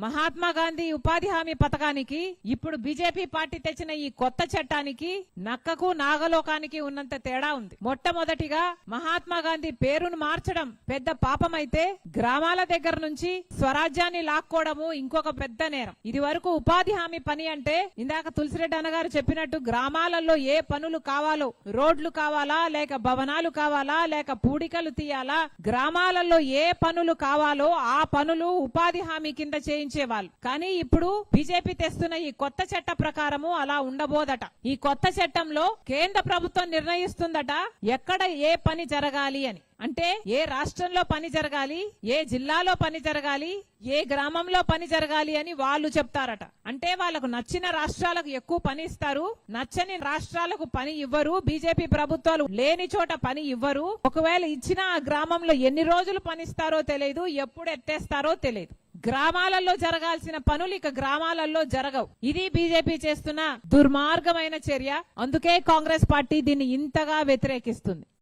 మహాత్మా గాంధీ ఉపాధి హామీ పథకానికి ఇప్పుడు బీజేపీ పార్టీ తెచ్చిన ఈ కొత్త చట్టానికి నక్కకు నాగలోకానికి ఉన్నంత తేడా ఉంది. మొట్టమొదటిగా మహాత్మా గాంధీ పేరును మార్చడం పెద్ద పాపమైతే గ్రామాల దగ్గర నుంచి స్వరాజ్యాన్ని లాక్కోవడము ఇంకొక పెద్ద నేరం. ఇది వరకు ఉపాధి హామీ పని అంటే ఇందాక తులసిరెడ్డి అన్నగారు చెప్పినట్టు గ్రామాలలో ఏ పనులు కావాలో, రోడ్లు కావాలా లేక భవనాలు కావాలా లేక పూడికలు తీయాలా, గ్రామాలలో ఏ పనులు కావాలో ఆ పనులు ఉపాధి హామీ కింద చేయించేవాళ్ళు. కానీ ఇప్పుడు బీజేపీ తెస్తున్న ఈ కొత్త చట్ట ప్రకారము అలా ఉండబోదట. ఈ కొత్త చట్టంలో కేంద్ర ప్రభుత్వం నిర్ణయిస్తుందట ఎక్కడ ఏ పని జరగాలి అని. అంటే ఏ రాష్ట్రంలో పని జరగాలి, ఏ జిల్లాలో పని జరగాలి, ఏ గ్రామంలో పని జరగాలి అని వాళ్ళు చెప్తారట. అంటే వాళ్ళకు నచ్చిన రాష్ట్రాలకు ఎక్కువ పని ఇస్తారు, నచ్చని రాష్ట్రాలకు పని ఇవ్వరు. బీజేపీ ప్రభుత్వాలు లేని చోట పని ఇవ్వరు. ఒకవేళ ఇచ్చిన ఆ గ్రామంలో ఎన్ని రోజులు పనిస్తారో తెలియదు, ఎప్పుడు ఎత్తేస్తారో తెలియదు. గ్రామాలలో జరగాల్సిన పనులు ఇక గ్రామాలలో జరగవు. ఇది బీజేపీ చేస్తున్న దుర్మార్గమైన చర్య. అందుకే కాంగ్రెస్ పార్టీ దీన్ని ఇంతగా వ్యతిరేకిస్తుంది.